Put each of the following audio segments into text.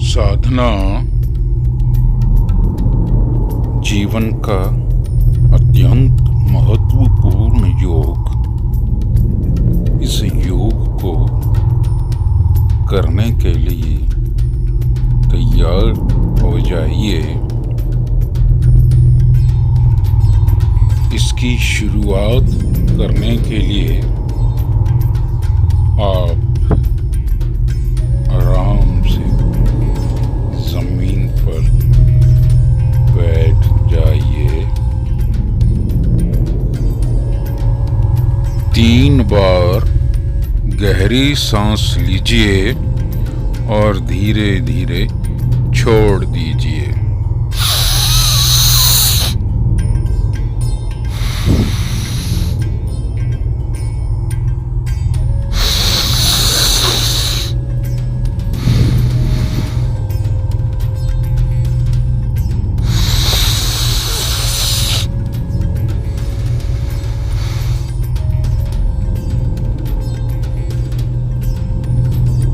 साधना जीवन का अत्यंत महत्वपूर्ण योग। इस योग को करने के लिए तैयार हो जाइए। इसकी शुरुआत करने के लिए आप आराम से जमीन पर बैठ जाइए। 3 बार गहरी सांस लीजिए और धीरे धीरे छोड़ दीजिए।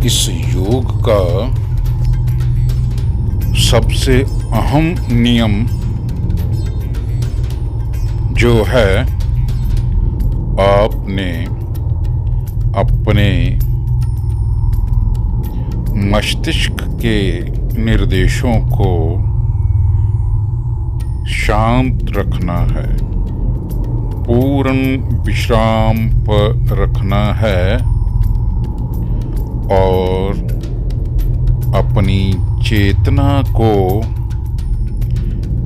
इस योग का सबसे अहम नियम जो है, आपने अपने मस्तिष्क के निर्देशों को शांत रखना है, पूर्ण विश्राम पर रखना है और अपनी चेतना को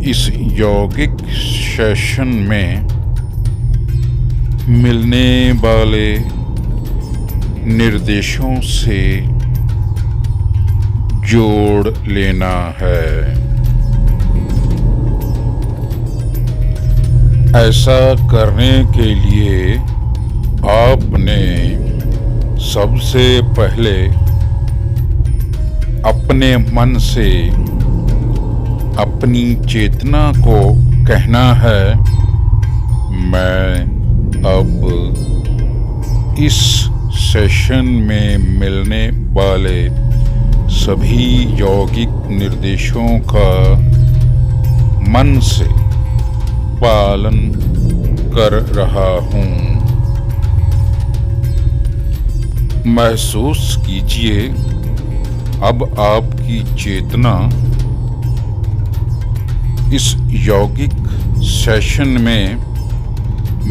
इस यौगिक सेशन में मिलने वाले निर्देशों से जोड़ लेना है। ऐसा करने के लिए आपने सबसे पहले अपने मन से अपनी चेतना को कहना है, मैं अब इस सेशन में मिलने वाले सभी यौगिक निर्देशों का मन से पालन कर रहा हूँ। महसूस कीजिए, अब आपकी चेतना इस यौगिक सेशन में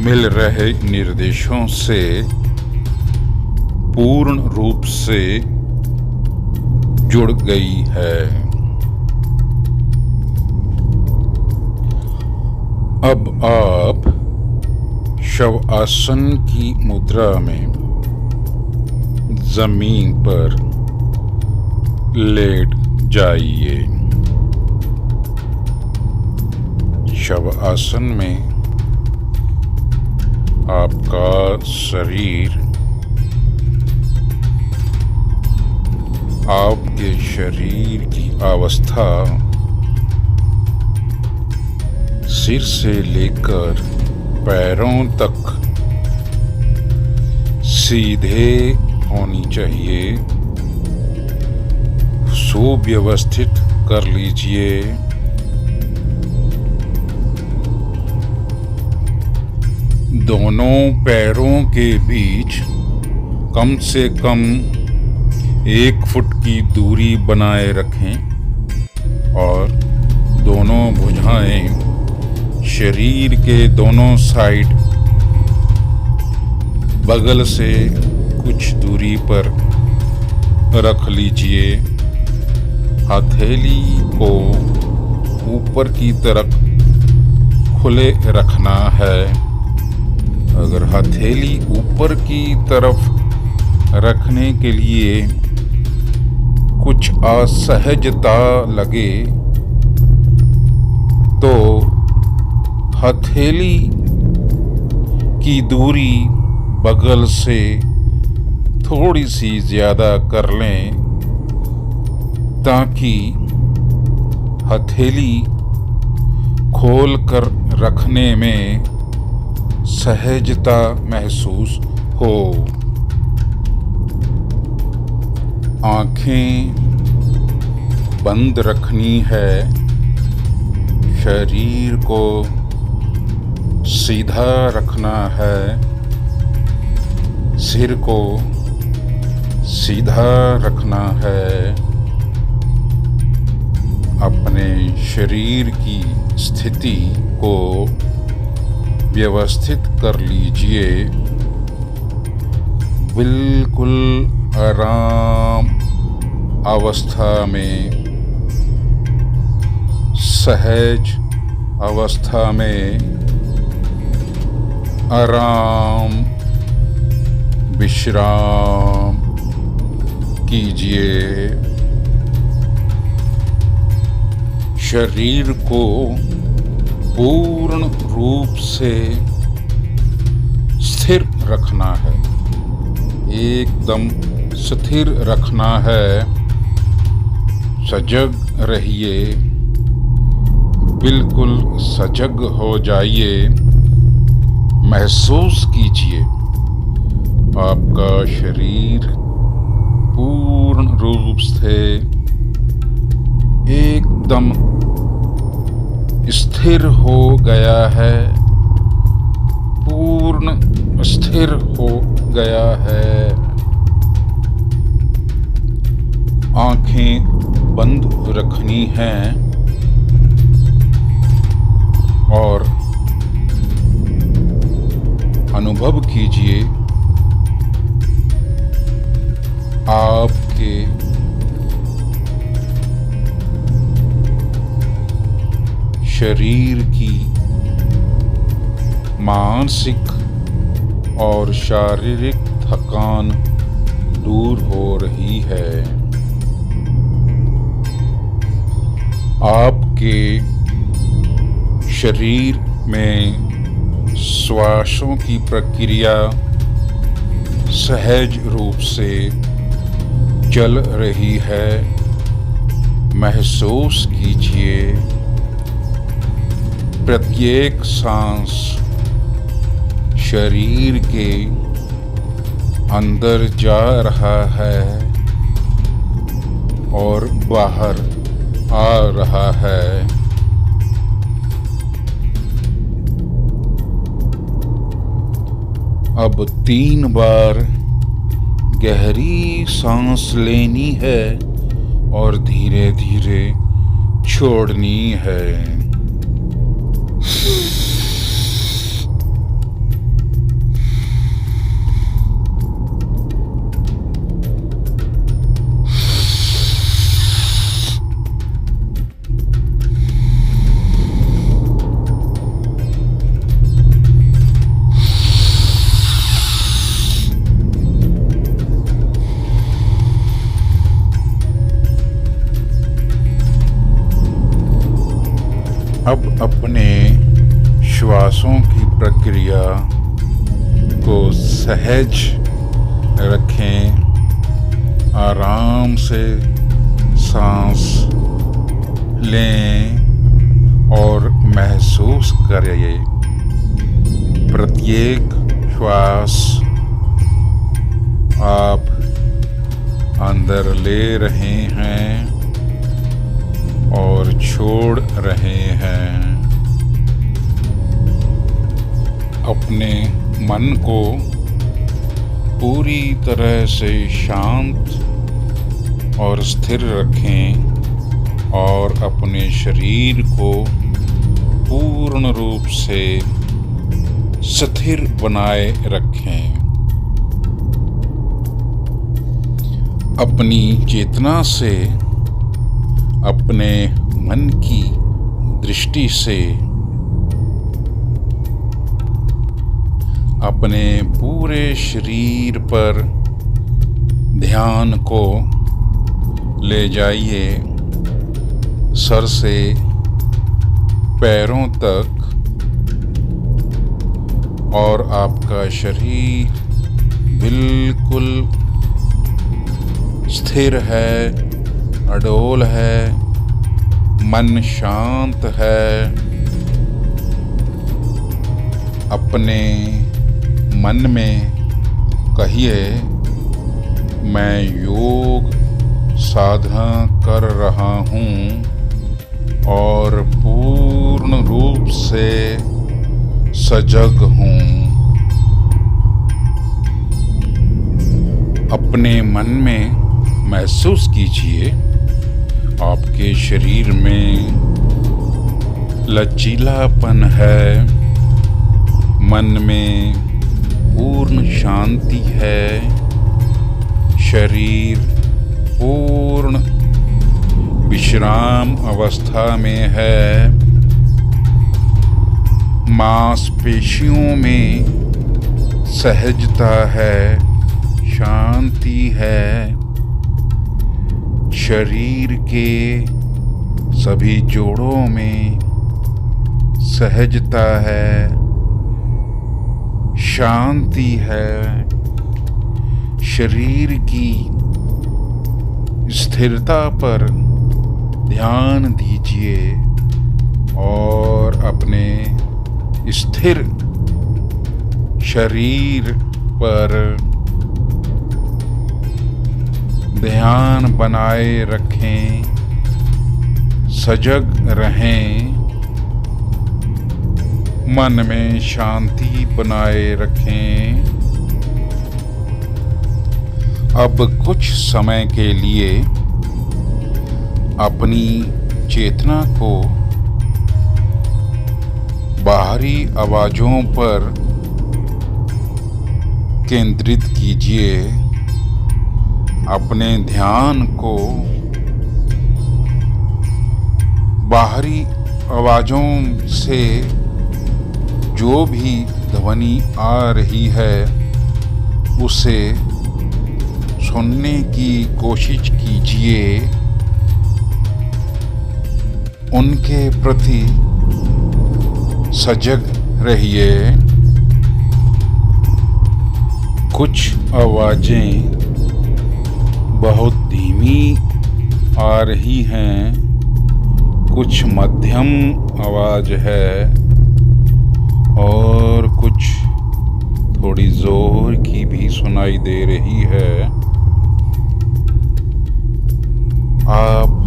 मिल रहे निर्देशों से पूर्ण रूप से जुड़ गई है। अब आप शवासन की मुद्रा में जमीन पर लेट जाइए। शवासन में आपका शरीर आपके शरीर की अवस्था सिर से लेकर पैरों तक सीधे होनी चाहिए। सुव्यवस्थित कर लीजिए। दोनों पैरों के बीच कम से कम 1 फुट की दूरी बनाए रखें और दोनों भुजाएं शरीर के दोनों साइड बगल से कुछ दूरी पर रख लीजिए। हथेली को ऊपर की तरफ खुले रखना है। अगर हथेली ऊपर की तरफ रखने के लिए कुछ असहजता लगे तो हथेली की दूरी बगल से थोड़ी सी ज़्यादा कर लें ताकि हथेली खोल कर रखने में सहजता महसूस हो। आँखें बंद रखनी है, शरीर को सीधा रखना है, सिर को सीधा रखना है। अपने शरीर की स्थिति को व्यवस्थित कर लीजिए। बिल्कुल आराम अवस्था में, सहज अवस्था में आराम विश्राम कीजिए। शरीर को पूर्ण रूप से स्थिर रखना है, एकदम स्थिर रखना है। सजग रहिए, बिल्कुल सजग हो जाइए। महसूस कीजिए आपका शरीर पूर्ण रूप से एकदम स्थिर हो गया है, पूर्ण स्थिर हो गया है। आंखें बंद रखनी हैं और अनुभव कीजिए आपके शरीर की मानसिक और शारीरिक थकान दूर हो रही है। आपके शरीर में श्वासों की प्रक्रिया सहज रूप से चल रही है। महसूस कीजिए प्रत्येक सांस शरीर के अंदर जा रहा है और बाहर आ रहा है। अब 3 बार गहरी सांस लेनी है और धीरे धीरे छोड़नी है। अब अपने श्वासों की प्रक्रिया को सहज रखें। आराम से सांस लें और महसूस करिए प्रत्येक श्वास आप अंदर ले रहे हैं और छोड़ रहे हैं। अपने मन को पूरी तरह से शांत और स्थिर रखें और अपने शरीर को पूर्ण रूप से स्थिर बनाए रखें। अपनी चेतना से, अपने मन की दृष्टि से अपने पूरे शरीर पर ध्यान को ले जाइए, सर से पैरों तक, और आपका शरीर बिल्कुल स्थिर है, अडोल है, मन शांत है। अपने मन में कहिए, मैं योग साधना कर रहा हूँ और पूर्ण रूप से सजग हूँ। अपने मन में महसूस कीजिए आपके शरीर में लचीलापन है, मन में पूर्ण शांति है, शरीर पूर्ण विश्राम अवस्था में है, मांसपेशियों में सहजता है, शांति है, शरीर के सभी जोड़ों में सहजता है, शांति है। शरीर की स्थिरता पर ध्यान दीजिए और अपने स्थिर शरीर पर ध्यान बनाए रखें, सजग रहें, मन में शांति बनाए रखें। अब कुछ समय के लिए अपनी चेतना को बाहरी आवाजों पर केंद्रित कीजिए। अपने ध्यान को बाहरी आवाजों से जो भी ध्वनि आ रही है उसे सुनने की कोशिश कीजिए। उनके प्रति सजग रहिए। कुछ आवाजें बहुत धीमी आ रही हैं, कुछ मध्यम आवाज है और कुछ थोड़ी जोर की भी सुनाई दे रही है। आप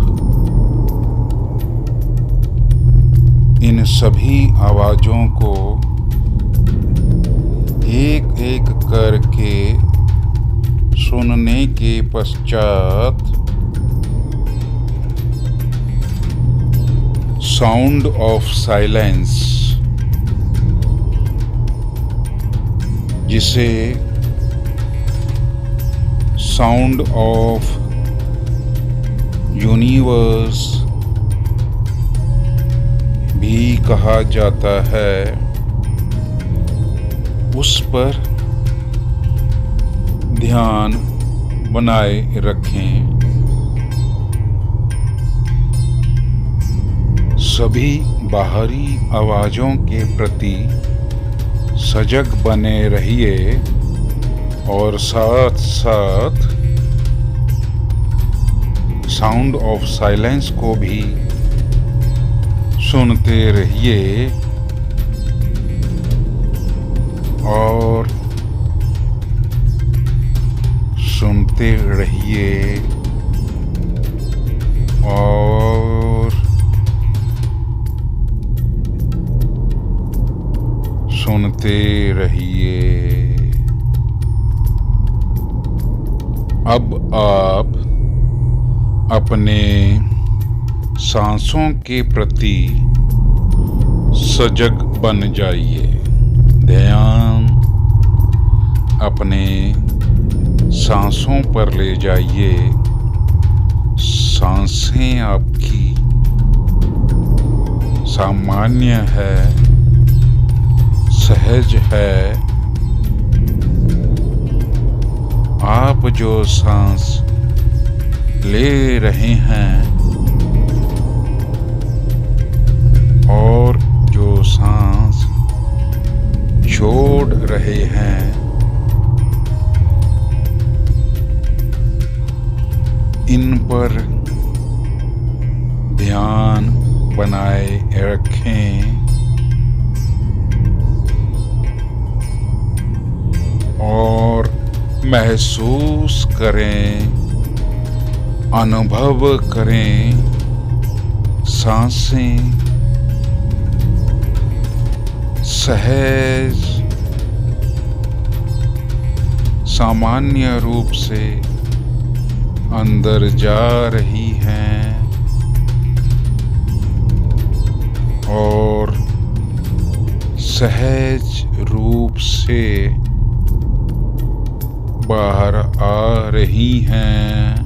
इन सभी आवाजों को एक एक करके सुनने के पश्चात साउंड ऑफ साइलेंस, जिसे साउंड ऑफ यूनिवर्स भी कहा जाता है, उस पर ध्यान बनाए रखें। सभी बाहरी आवाजों के प्रति सजग बने रहिए और साथ साथ साउंड ऑफ साइलेंस को भी सुनते रहिए और सुनते रहिए और सुनते रहिए। अब आप अपने सांसों के प्रति सजग बन जाइए। ध्यान अपने सांसों पर ले जाइए। सांसें आपकी सामान्य है, सहज है। आप जो सांस ले रहे हैं और जो सांस छोड़ रहे हैं, इन पर ध्यान बनाए रखें और महसूस करें अनुभव करें सांसें सहज सामान्य रूप से अंदर जा रही हैं और सहज रूप से बाहर आ रही हैं।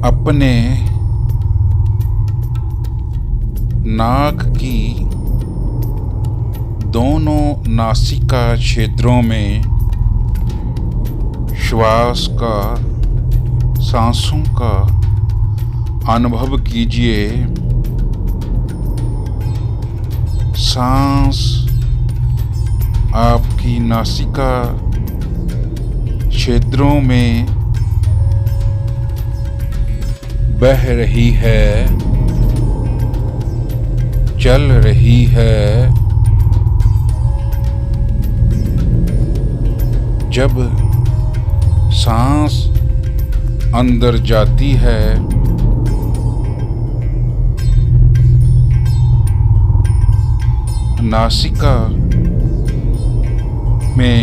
अपने नाक की दोनों नासिका क्षेत्रों में श्वास का सांसों का अनुभव कीजिए। सांस आपकी नासिका क्षेत्रों में बह रही है, चल रही है। जब सांस अंदर जाती है नासिका में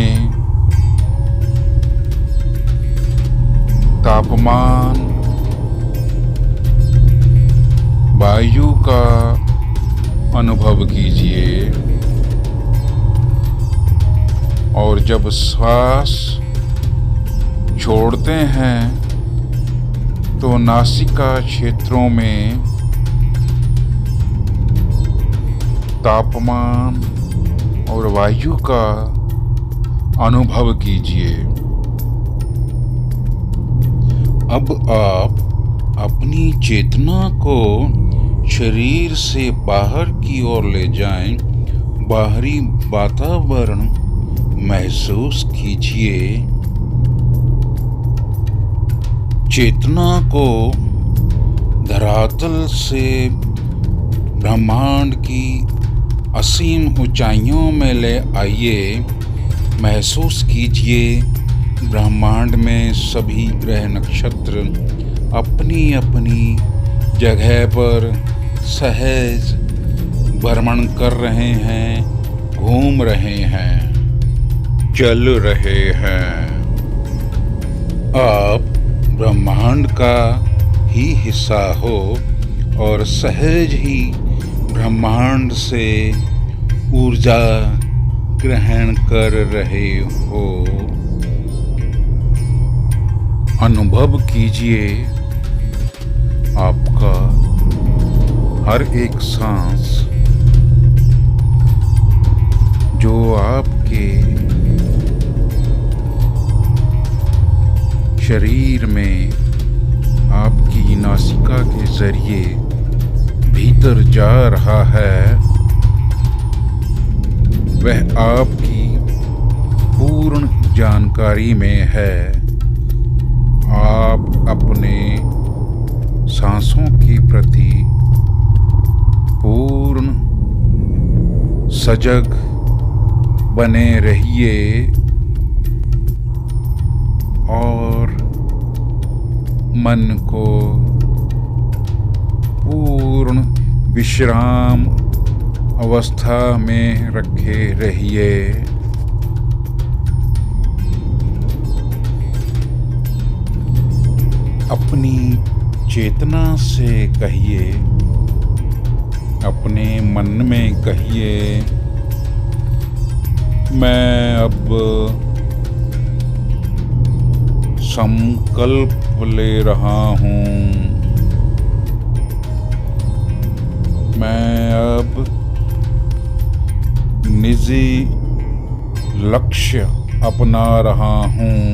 तापमान वायु का अनुभव कीजिए और जब श्वास छोड़ते हैं तो नासिका क्षेत्रों में तापमान और वायु का अनुभव कीजिए। अब आप अपनी चेतना को शरीर से बाहर की ओर ले जाएं। बाहरी वातावरण महसूस कीजिए। चेतना को धरातल से ब्रह्मांड की असीम ऊंचाइयों में ले आइए। महसूस कीजिए ब्रह्मांड में सभी ग्रह नक्षत्र अपनी अपनी जगह पर सहज भ्रमण कर रहे हैं, घूम रहे हैं, चल रहे हैं। आप ब्रह्मांड का ही हिस्सा हो और सहज ही ब्रह्मांड से ऊर्जा ग्रहण कर रहे हो। अनुभव कीजिए आपका हर एक सांस जो आपके शरीर में आपकी नासिका के जरिए भीतर जा रहा है, वह आपकी पूर्ण जानकारी में है। आप अपने सांसों के प्रति पूर्ण सजग बने रहिए और मन को पूर्ण विश्राम अवस्था में रखे रहिए। अपनी चेतना से कहिए, अपने मन में कहिए, मैं अब संकल्प ले रहा हूँ। मैं अब निजी लक्ष्य अपना रहा हूँ।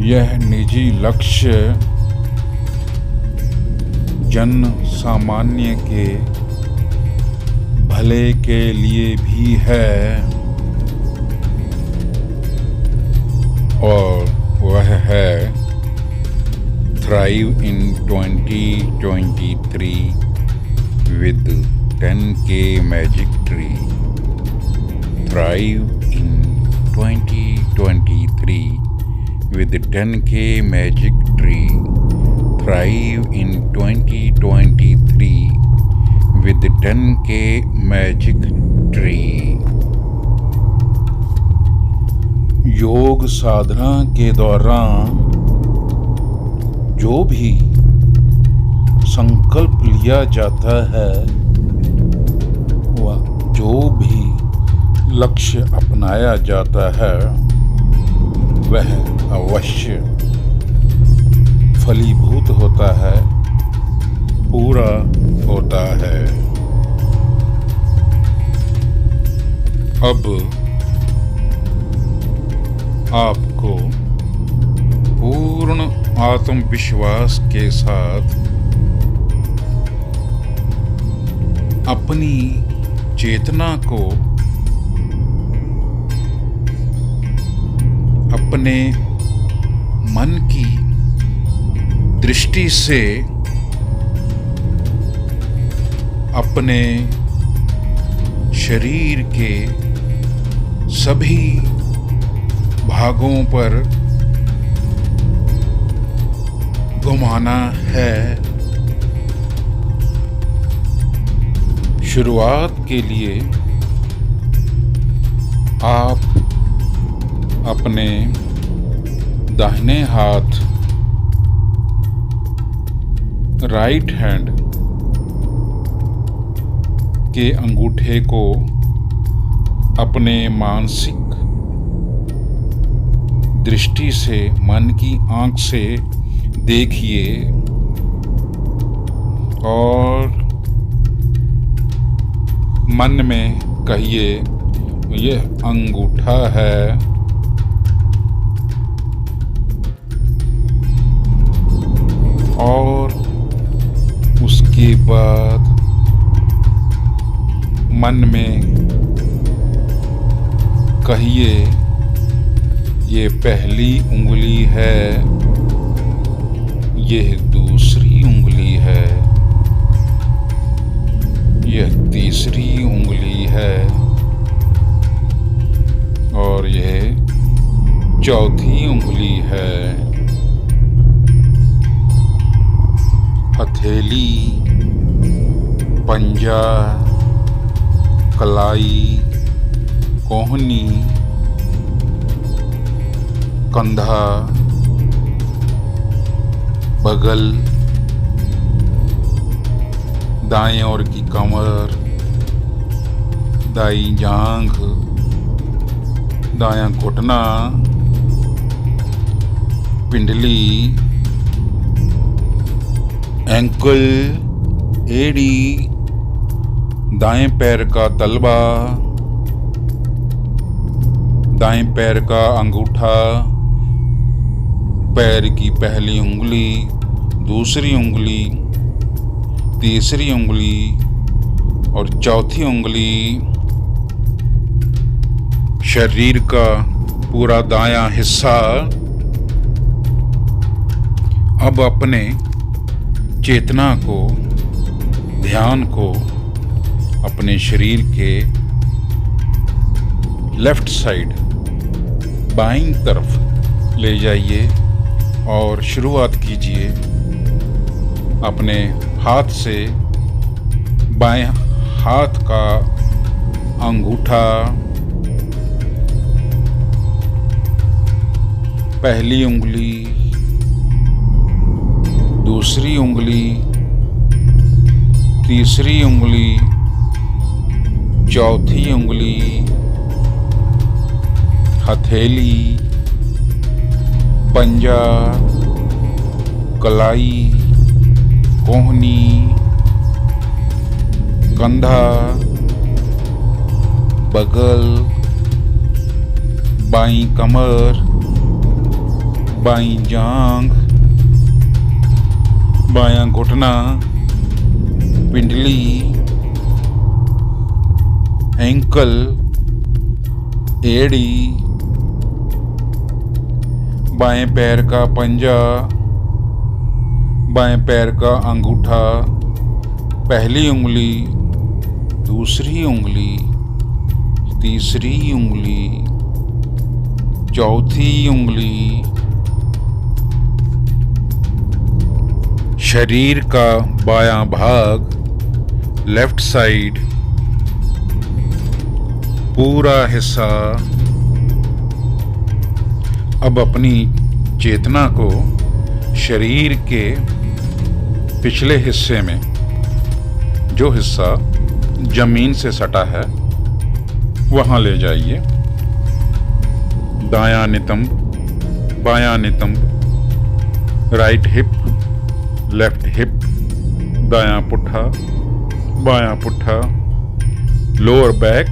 यह निजी लक्ष्य जन सामान्य के भले के लिए भी है और वह है thrive in 2023 with 10K magic tree. Thrive in 2023 with 10K magic tree. Thrive in 2023 with 10K magic tree. योग साधना के दौरान जो भी संकल्प लिया जाता है, वह जो भी लक्ष्य अपनाया जाता है, वह अवश्य फलीभूत होता है, पूरा होता है। अब आपको पूर्ण आत्मविश्वास के साथ अपनी चेतना को अपने मन की दृष्टि से अपने शरीर के सभी भागों पर घुमाना है। शुरुआत के लिए आप अपने दाहिने हाथ राइट हैंड के अंगूठे को अपने मानसिक दृष्टि से, मन की आंख से देखिए और मन में कहिए, यह अंगूठा है और उसके बाद मन में कहिए, ये पहली उंगली है, यह दूसरी उंगली है, यह तीसरी उंगली है और यह चौथी उंगली है। हथेली, पंजा, कलाई, कोहनी, कंधा, बगल, दाएं ओर की कमर, दाईं जांघ, दायां घुटना, पिंडली, एंकल, एड़ी, दाएं पैर का तलवा, दाएं पैर का अंगूठा, पैर की पहली उंगली, दूसरी उंगली, तीसरी उंगली और चौथी उंगली, शरीर का पूरा दायां हिस्सा। अब अपने चेतना को, ध्यान को अपने शरीर के लेफ्ट साइड, बाईं तरफ ले जाइए और शुरुआत कीजिए अपने हाथ से। बाएं हाथ का अंगूठा, पहली उंगली, दूसरी उंगली, तीसरी उंगली, चौथी उंगली, हथेली, पंजा, कलाई, कोहनी, कंधा, बगल, बाईं कमर, बाईं जांघ, बायां घुटना, पिंडली, एंकल, एड़ी, बाएं पैर का पंजा, बाएं पैर का अंगूठा, पहली उंगली, दूसरी उंगली, तीसरी उंगली, चौथी उंगली शरीर का बायां भाग, लेफ्ट साइड, पूरा हिस्सा। अब अपनी चेतना को शरीर के पिछले हिस्से में, जो हिस्सा जमीन से सटा है, वहां ले जाइए। दायां नितंब, बायां नितंब, राइट हिप, लेफ्ट हिप, दायां पुट्ठा, बायां पुट्ठा, लोअर बैक,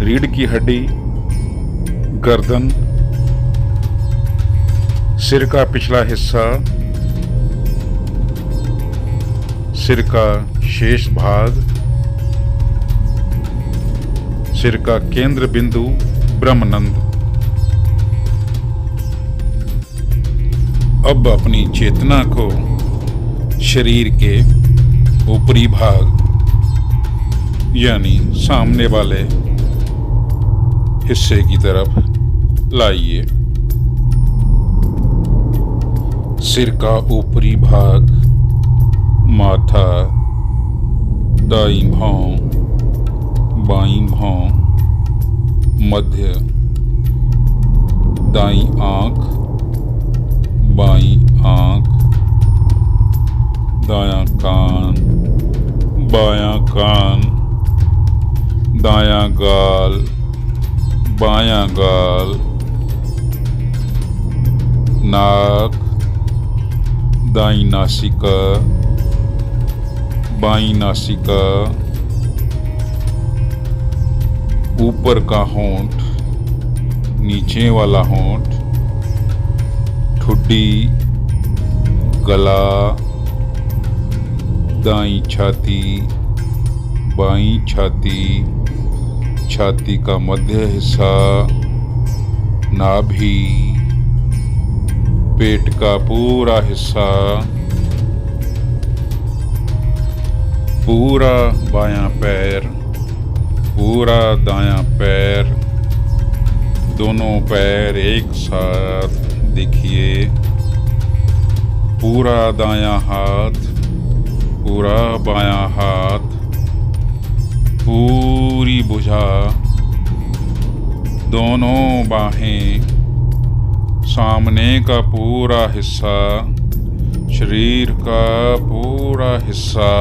रीढ़ की हड्डी, गर्दन, सिर का पिछला हिस्सा, सिर का शेष भाग, सिर का केंद्र बिंदु ब्रह्मनंद। अब अपनी चेतना को शरीर के ऊपरी भाग यानी सामने वाले हिस्से की तरफ लाइए। सिर का ऊपरी भाग, माथा, दाईं भौं, बाईं भौं, मध्य, दाईं आंख, बाईं आंख, दायां कान, बायां कान, दायां गाल, बायां गाल, नाक, दाईं नासिका, बाईं नासिका, ऊपर का होंठ, नीचे वाला होंठ, ठुड्डी, गला, दाईं छाती, बाईं छाती, छाती का मध्य हिस्सा, नाभि, पेट का पूरा हिस्सा, पूरा बायां पैर, पूरा दायां पैर, दोनों पैर एक साथ देखिए, पूरा दायां हाथ, पूरा बायां हाथ, पूरी भुजा, दोनों बाहें, सामने का पूरा हिस्सा, शरीर का पूरा हिस्सा।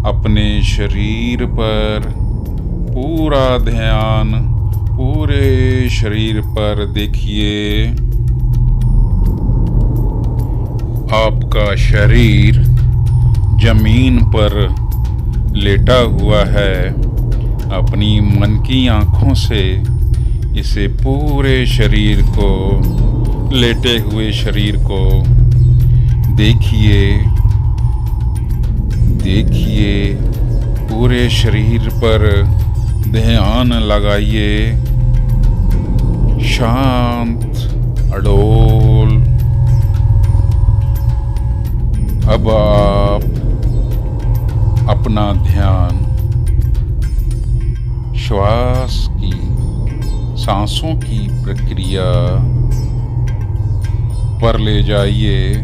अपने शरीर पर पूरा ध्यान, पूरे शरीर पर देखिए। आपका शरीर जमीन पर लेटा हुआ है। अपनी मन की आँखों से इसे पूरे शरीर को, लेटे हुए शरीर को देखिए। देखिए, पूरे शरीर पर ध्यान लगाइए। शांत, अडोल। अब आप अपना ध्यान श्वास की, सांसों की प्रक्रिया पर ले जाइए,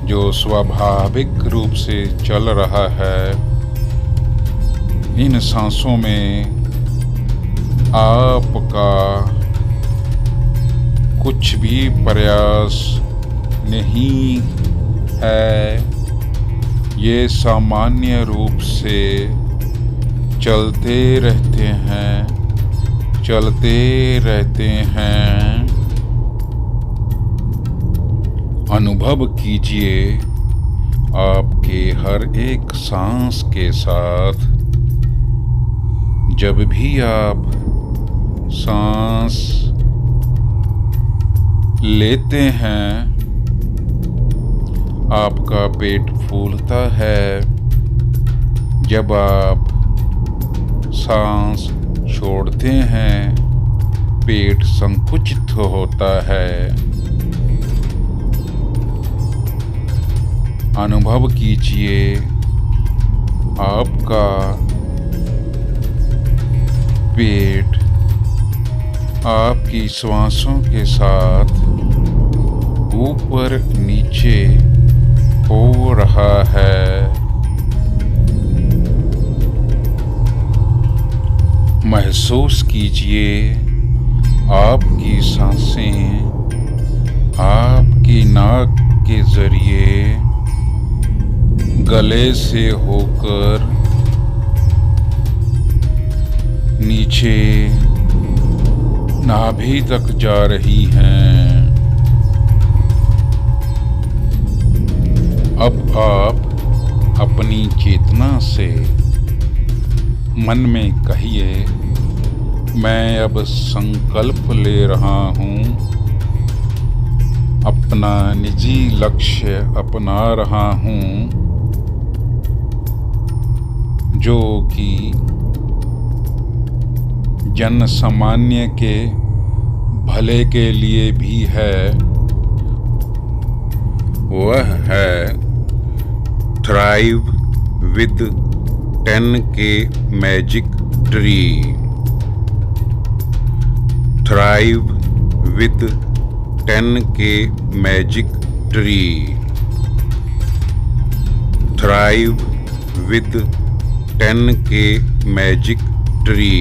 जो स्वाभाविक रूप से चल रहा है। इन सांसों में आपका कुछ भी प्रयास नहीं है। ये सामान्य रूप से चलते रहते हैं, चलते रहते हैं। अनुभव कीजिए आपके हर एक सांस के साथ। जब भी आप सांस लेते हैं, आपका पेट फूलता है। जब आप सांस छोड़ते हैं, पेट संकुचित होता है। अनुभव कीजिए आपका पेट आपकी श्वासों के साथ ऊपर नीचे हो रहा है। महसूस कीजिए आपकी सांसें आपकी नाक के जरिए गले से होकर नीचे नाभि तक जा रही हैं। अब आप अपनी चेतना से मन में कहिए, मैं अब संकल्प ले रहा हूँ, अपना निजी लक्ष्य अपना रहा हूँ, जो कि जन सामान्य के भले के लिए भी है। वह है thrive with 10K magic tree. Thrive with 10K magic tree. Thrive with 10K magic tree.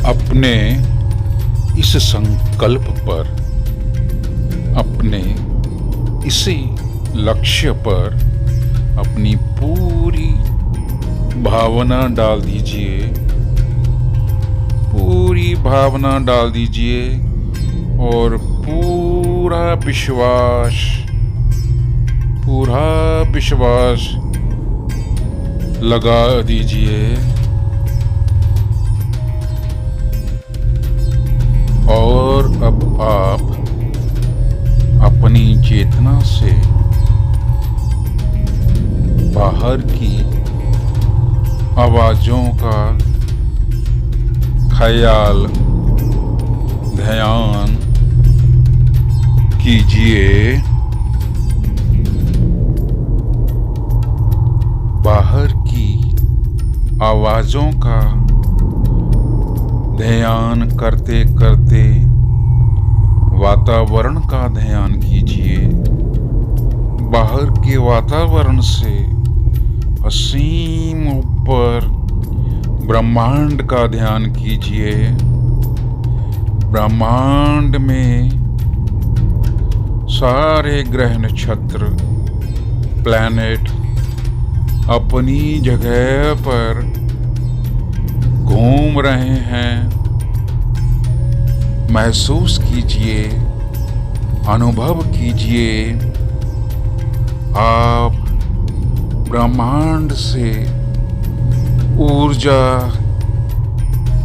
अपने इस संकल्प पर, अपने इसी लक्ष्य पर अपनी पूरी भावना डाल दीजिए, पूरी भावना डाल दीजिए और पूरा विश्वास लगा दीजिए और अब आप अपनी चेतना से बाहर की आवाजों का ख्याल ध्यान कीजिए। बाहर की आवाजों का ध्यान करते करते वातावरण का ध्यान कीजिए। बाहर के वातावरण से असीम ऊपर ब्रह्मांड का ध्यान कीजिए। ब्रह्मांड में सारे ग्रह नक्षत्र प्लैनेट अपनी जगह पर घूम रहे हैं। महसूस कीजिए, अनुभव कीजिए, आप ब्रह्मांड से ऊर्जा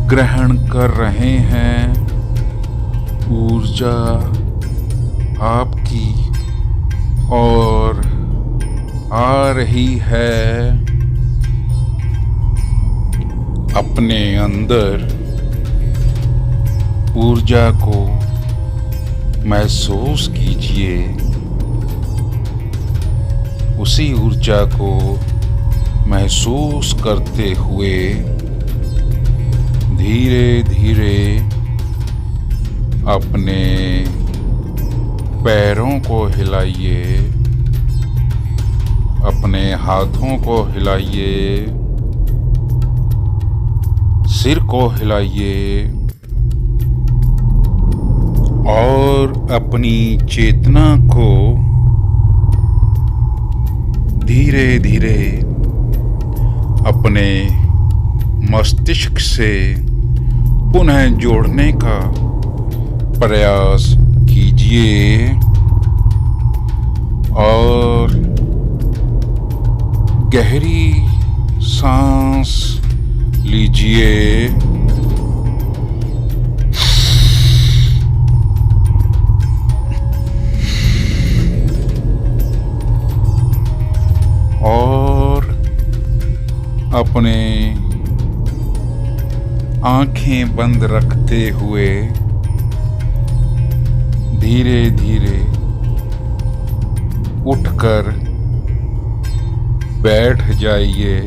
ग्रहण कर रहे हैं। ऊर्जा आपकी ओर आ रही है। अपने अंदर ऊर्जा को महसूस कीजिए। उसी ऊर्जा को महसूस करते हुए धीरे धीरे अपने पैरों को हिलाइए, अपने हाथों को हिलाइए, सिर को हिलाइए और अपनी चेतना को धीरे धीरे अपने मस्तिष्क से पुनः जोड़ने का प्रयास कीजिए और गहरी सांस लीजिए। और अपने आंखें बंद रखते हुए धीरे धीरे उठकर बैठ जाइए।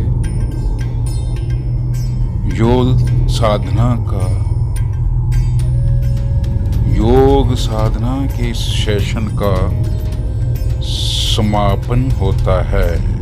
योग साधना के इस सेशन का समापन होता है।